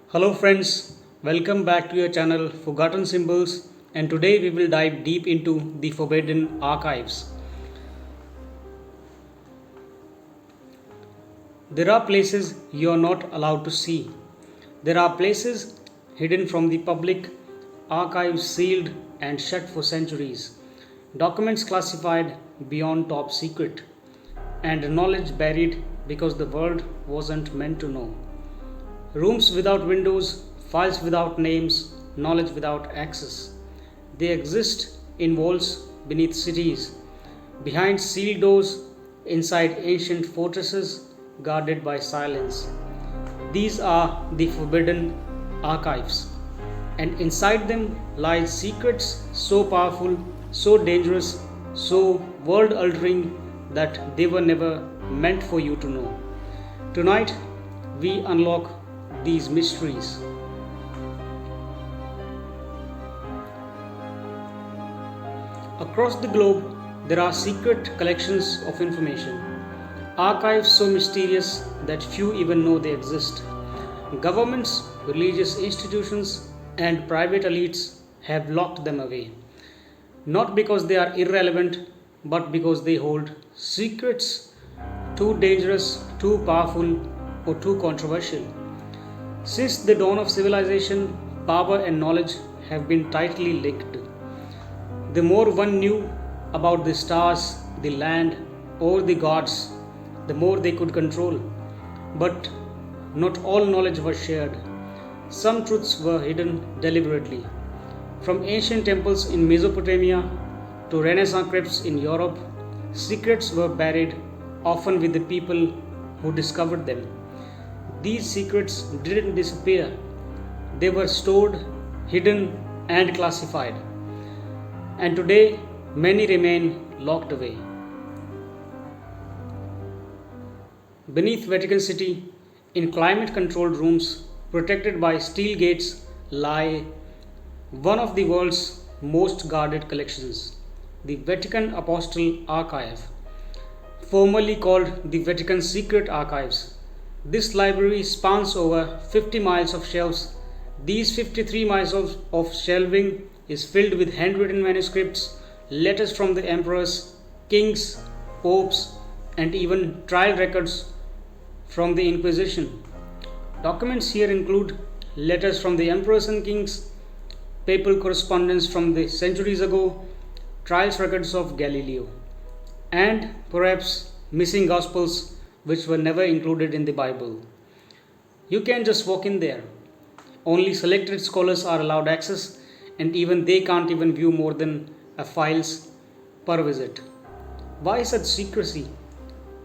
Hello friends, welcome back to your channel Forgotten Symbols, and today we will dive deep into the forbidden archives. There are places you are not allowed to see. There are places hidden from the public, archives sealed and shut for centuries, documents classified beyond top secret, and knowledge buried because the world wasn't meant to know. Rooms without windows, files without names, knowledge without access. They exist in vaults beneath cities, behind sealed doors, inside ancient fortresses guarded by silence. These are the forbidden archives, and inside them lie secrets so powerful, so dangerous, so world altering that they were never meant for you to know. Tonight, we unlock these mysteries. Across the globe, there are secret collections of information, archives so mysterious that few even know they exist. Governments, religious institutions, and private elites have locked them away, not because they are irrelevant, but because they hold secrets too dangerous, too powerful, or too controversial. Since the dawn of civilization, power and knowledge have been tightly linked. The more one knew about the stars, the land, or the gods, the more they could control. But not all knowledge was shared. Some truths were hidden deliberately. From ancient temples in Mesopotamia to Renaissance crypts in Europe, secrets were buried, often with the people who discovered them. These secrets didn't disappear, they were stored, hidden, and classified. And today, many remain locked away. Beneath Vatican City, in climate controlled rooms protected by steel gates, lie one of the world's most guarded collections, the Vatican Apostle Archive, formerly called the Vatican Secret Archives. This library spans over 50 miles of shelves. These 53 miles of shelving is filled with handwritten manuscripts, letters from the emperors, kings, popes, and even trial records from the Inquisition. Documents here include letters from the emperors and kings, papal correspondence from the centuries ago, trials records of Galileo, and perhaps missing gospels which were never included in the Bible. You can't just walk in there. Only selected scholars are allowed access, and even they can't even view more than a files per visit. Why such secrecy?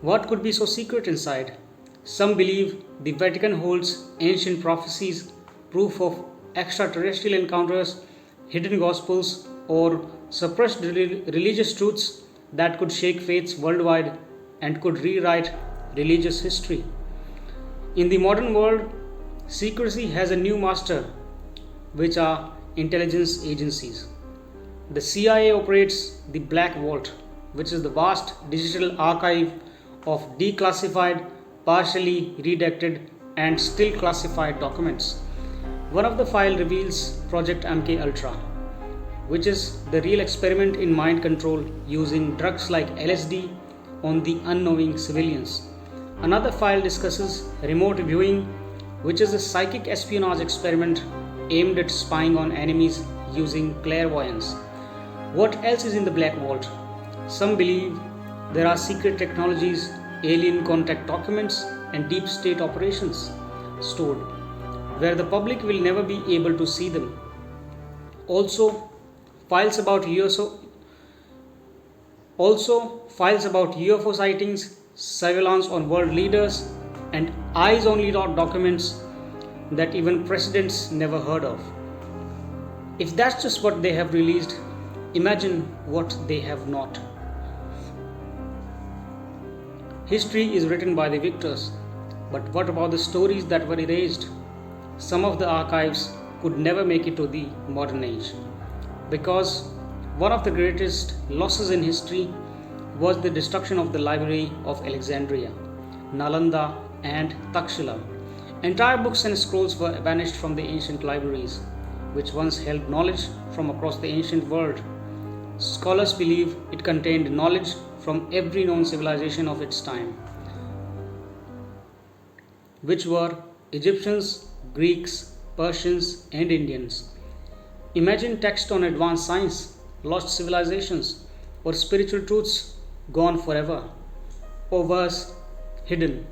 What could be so secret inside? Some believe the Vatican holds ancient prophecies, proof of extraterrestrial encounters, hidden gospels, or suppressed religious truths that could shake faiths worldwide and could rewrite religious history. In the modern world, secrecy has a new master, which are intelligence agencies. The CIA operates the Black Vault, which is the vast digital archive of declassified, partially redacted, and still classified documents. One of the files reveals Project MK Ultra, which is the real experiment in mind control using drugs like LSD on the unknowing civilians. Another file discusses remote viewing, which is a psychic espionage experiment aimed at spying on enemies using clairvoyance. What else is in the Black Vault? Some believe there are secret technologies, alien contact documents, and deep state operations stored, where the public will never be able to see them. Also, files about UFO sightings, surveillance on world leaders, and eyes only documents that even presidents never heard of. If that's just what they have released, imagine what they have not. History is written by the victors, but what about the stories that were erased? Some of the archives could never make it to the modern age, because one of the greatest losses in history was the destruction of the Library of Alexandria, Nalanda, and Takshila. Entire books and scrolls were banished from the ancient libraries, which once held knowledge from across the ancient world. Scholars believe it contained knowledge from every known civilization of its time, which were Egyptians, Greeks, Persians, and Indians. Imagine text on advanced science, lost civilizations, or spiritual truths gone forever, or worse, hidden.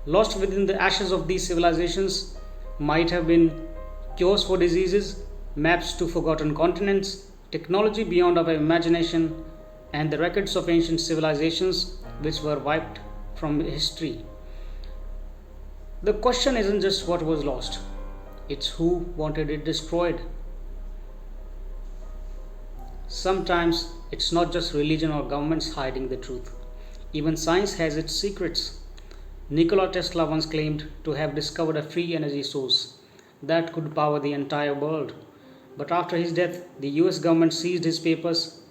Lost within the ashes of these civilizations might have been cures for diseases, maps to forgotten continents, technology beyond our imagination, and the records of ancient civilizations which were wiped from history. The question isn't just what was lost, it's who wanted it destroyed. Sometimes it's not just religion or governments hiding the truth. Even science has its secrets. Nikola Tesla once claimed to have discovered a free energy source that could power the entire world. But after his death, the US government seized his papers.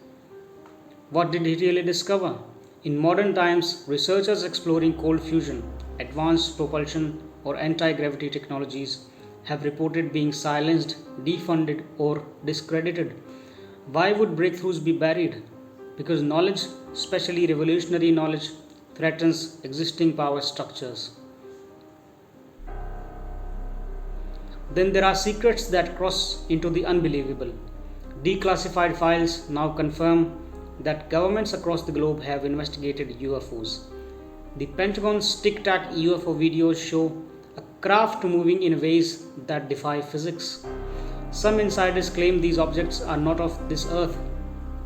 What did he really discover? In modern times, researchers exploring cold fusion, advanced propulsion, or anti-gravity technologies have reported being silenced, defunded, or discredited. Why would breakthroughs be buried? Because knowledge, especially revolutionary knowledge, threatens existing power structures. Then there are secrets that cross into the unbelievable. Declassified files now confirm that governments across the globe have investigated UFOs. The Pentagon's Tic Tac UFO videos show a craft moving in ways that defy physics. Some insiders claim these objects are not of this earth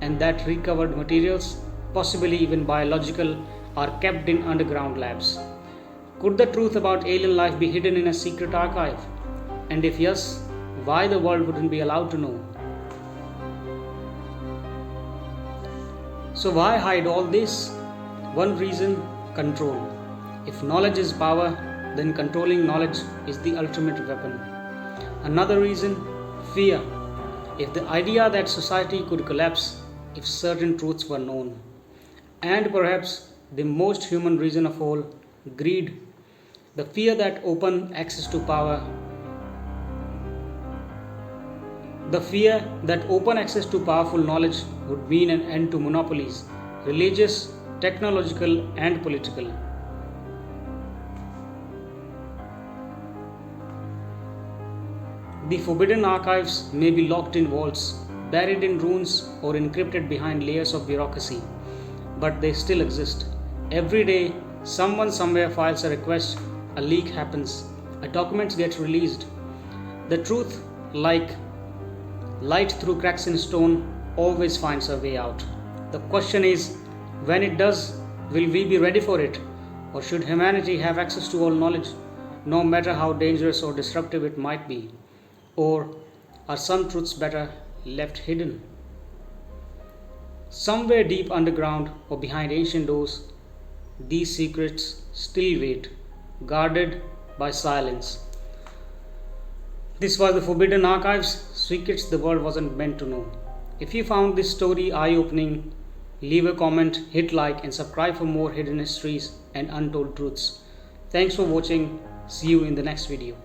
and that recovered materials, possibly even biological, are kept in underground labs. Could the truth about alien life be hidden in a secret archive? And if yes, why the world wouldn't be allowed to know? So why hide all this? One reason: control. If knowledge is power, then controlling knowledge is the ultimate weapon. Another reason: fear. If the idea that society could collapse if certain truths were known. And perhaps the most human reason of all: greed. The fear that open access to power The fear that open access to powerful knowledge would mean an end to monopolies, religious, technological, and political. The forbidden archives may be locked in vaults, buried in ruins, or encrypted behind layers of bureaucracy, but they still exist. Every day, someone somewhere files a request, a leak happens, a document gets released. The truth, like light through cracks in stone, always finds a way out. The question is, when it does, will we be ready for it? Or should humanity have access to all knowledge, no matter how dangerous or disruptive it might be? Or are some truths better left hidden? Somewhere deep underground or behind ancient doors, these secrets still wait, guarded by silence. This was the Forbidden Archives, secrets the world wasn't meant to know. If you found this story eye-opening, leave a comment, hit like, and subscribe for more hidden histories and untold truths. Thanks for watching. See you in the next video.